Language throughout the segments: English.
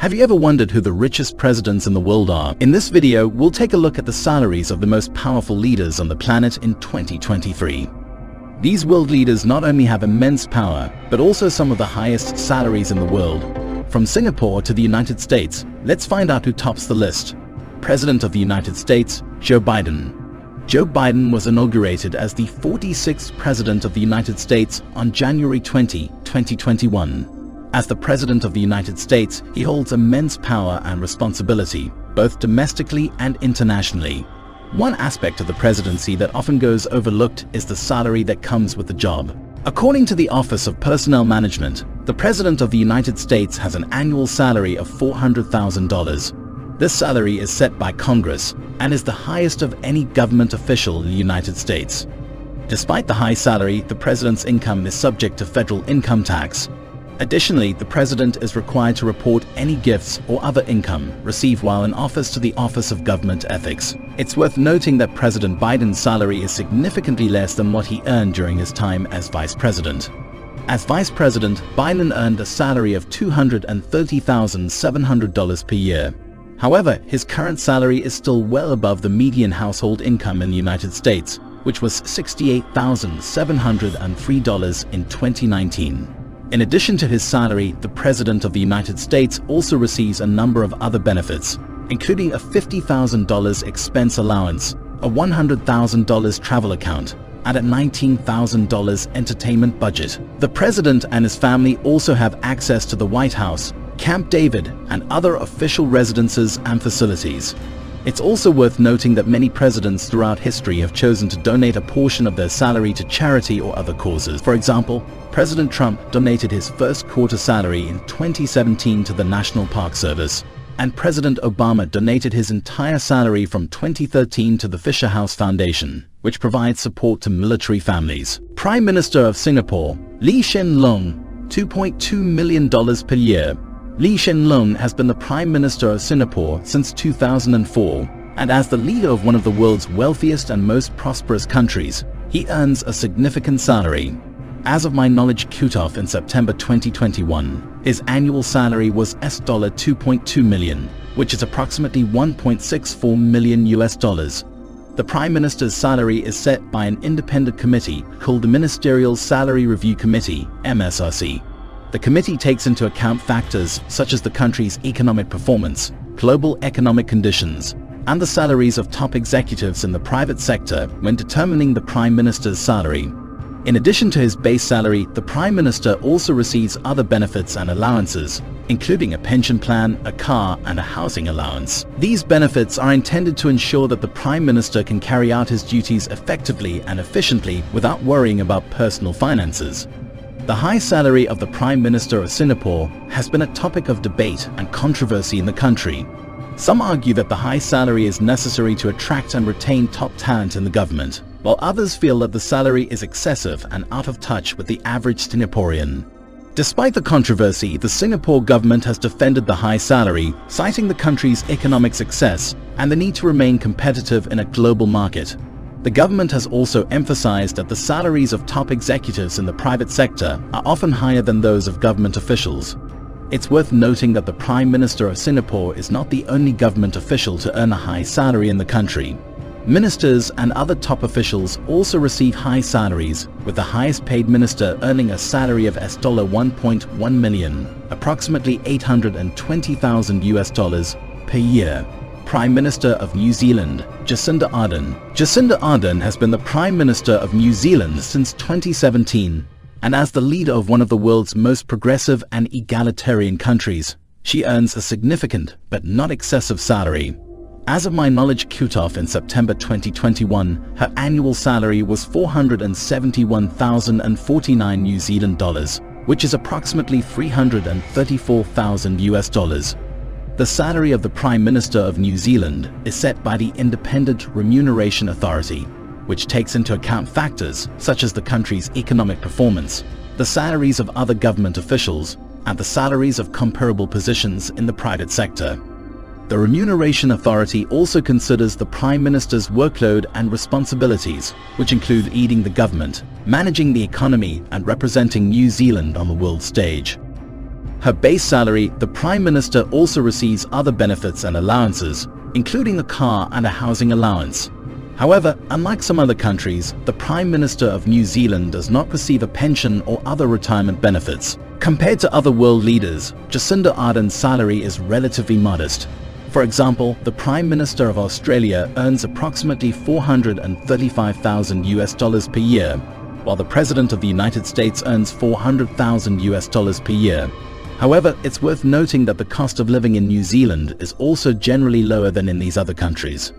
Have you ever wondered who the richest presidents in the world are? In this video, we'll take a look at the salaries of the most powerful leaders on the planet in 2023. These world leaders not only have immense power, but also some of the highest salaries in the world. From Singapore to the United States, let's find out who tops the list. President of the United States, Joe Biden. Joe Biden was inaugurated as the 46th President of the United States on January 20, 2021. As the President of the United States, he holds immense power and responsibility, both domestically and internationally. One aspect of the presidency that often goes overlooked is the salary that comes with the job. According to the Office of Personnel Management, the President of the United States has an annual salary of $400,000. This salary is set by Congress and is the highest of any government official in the United States. Despite the high salary, the President's income is subject to federal income tax. Additionally, the President is required to report any gifts or other income received while in office to the Office of Government Ethics. It's worth noting that President Biden's salary is significantly less than what he earned during his time as Vice President. As Vice President, Biden earned a salary of $230,700 per year. However, his current salary is still well above the median household income in the United States, which was $68,703 in 2019. In addition to his salary, the President of the United States also receives a number of other benefits, including a $50,000 expense allowance, a $100,000 travel account, and a $19,000 entertainment budget. The President and his family also have access to the White House, Camp David, and other official residences and facilities. It's also worth noting that many presidents throughout history have chosen to donate a portion of their salary to charity or other causes. For example, President Trump donated his first quarter salary in 2017 to the National Park Service, and President Obama donated his entire salary from 2013 to the Fisher House Foundation, which provides support to military families. Prime Minister of Singapore, Lee Hsien Loong, $2.2 million per year. Lee Hsien Loong has been the Prime Minister of Singapore since 2004, and as the leader of one of the world's wealthiest and most prosperous countries, he earns a significant salary. As of my knowledge cutoff in September 2021, his annual salary was $2.2 million, which is approximately $1.64 million US. The Prime Minister's salary is set by an independent committee called the Ministerial Salary Review Committee, MSRC. The committee takes into account factors such as the country's economic performance, global economic conditions, and the salaries of top executives in the private sector when determining the Prime Minister's salary. In addition to his base salary, the Prime Minister also receives other benefits and allowances, including a pension plan, a car, and a housing allowance. These benefits are intended to ensure that the Prime Minister can carry out his duties effectively and efficiently without worrying about personal finances. The high salary of the Prime Minister of Singapore has been a topic of debate and controversy in the country. Some argue that the high salary is necessary to attract and retain top talent in the government, while others feel that the salary is excessive and out of touch with the average Singaporean. Despite the controversy, the Singapore government has defended the high salary, citing the country's economic success and the need to remain competitive in a global market. The government has also emphasized that the salaries of top executives in the private sector are often higher than those of government officials. It's worth noting that the Prime Minister of Singapore is not the only government official to earn a high salary in the country. Ministers and other top officials also receive high salaries, with the highest paid minister earning a salary of $1.1 million, approximately $820,000 US per year. Prime Minister of New Zealand, Jacinda Ardern. Jacinda Ardern has been the Prime Minister of New Zealand since 2017, and as the leader of one of the world's most progressive and egalitarian countries, she earns a significant but not excessive salary. As of my knowledge cutoff in September 2021, her annual salary was $471,049 New Zealand dollars, which is approximately $334,000 US. The salary of the Prime Minister of New Zealand is set by the Independent Remuneration Authority, which takes into account factors such as the country's economic performance, the salaries of other government officials, and the salaries of comparable positions in the private sector. The Remuneration Authority also considers the Prime Minister's workload and responsibilities, which include leading the government, managing the economy, and representing New Zealand on the world stage. her base salary, the Prime Minister also receives other benefits and allowances, including a car and a housing allowance. However, unlike some other countries, the Prime Minister of New Zealand does not receive a pension or other retirement benefits. Compared to other world leaders, Jacinda Ardern's salary is relatively modest. For example, the Prime Minister of Australia earns approximately $435,000 per year, while the President of the United States earns $400,000 per year. However, it's worth noting that the cost of living in New Zealand is also generally lower than in these other countries.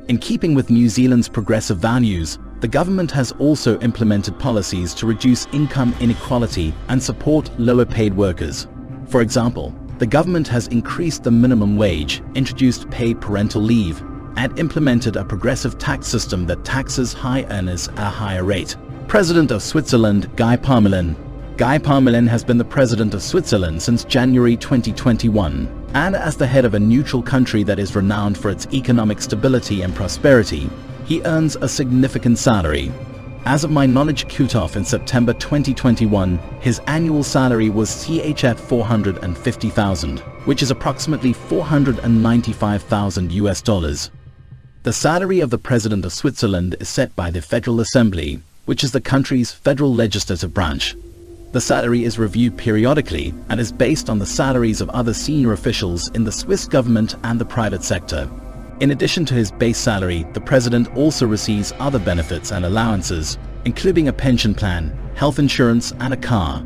In keeping with New Zealand's progressive values, the government has also implemented policies to reduce income inequality and support lower-paid workers. For example, the government has increased the minimum wage, introduced paid parental leave, and implemented a progressive tax system that taxes high earners at a higher rate. President of Switzerland, Guy Parmelin has been the President of Switzerland since January 2021, and as the head of a neutral country that is renowned for its economic stability and prosperity, he earns a significant salary. As of my knowledge cutoff in September 2021, his annual salary was CHF 450,000, which is approximately $495,000. The salary of the President of Switzerland is set by the Federal Assembly, which is the country's federal legislative branch. The salary is reviewed periodically and is based on the salaries of other senior officials in the Swiss government and the private sector. In addition to his base salary, the president also receives other benefits and allowances, including a pension plan, health insurance, and a car.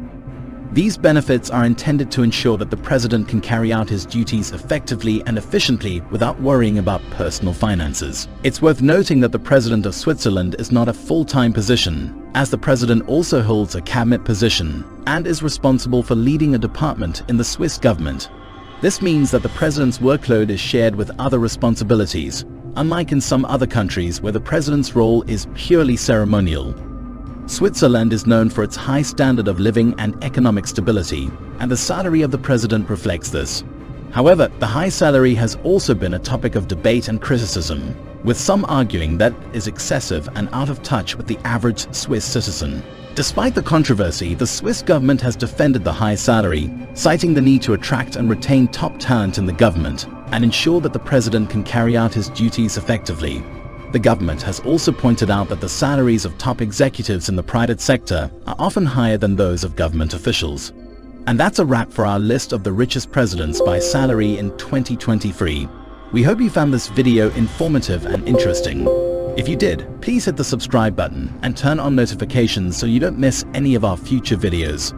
These benefits are intended to ensure that the president can carry out his duties effectively and efficiently without worrying about personal finances. It's worth noting that the President of Switzerland is not a full-time position, as the president also holds a cabinet position and is responsible for leading a department in the Swiss government. This means that the president's workload is shared with other responsibilities, unlike in some other countries where the president's role is purely ceremonial. Switzerland is known for its high standard of living and economic stability, and the salary of the president reflects this. However, the high salary has also been a topic of debate and criticism, with some arguing that it is excessive and out of touch with the average Swiss citizen. Despite the controversy, the Swiss government has defended the high salary, citing the need to attract and retain top talent in the government and ensure that the president can carry out his duties effectively. The government has also pointed out that the salaries of top executives in the private sector are often higher than those of government officials. And that's a wrap for our list of the richest presidents by salary in 2023. We hope you found this video informative and interesting. If you did, please hit the subscribe button and turn on notifications so you don't miss any of our future videos.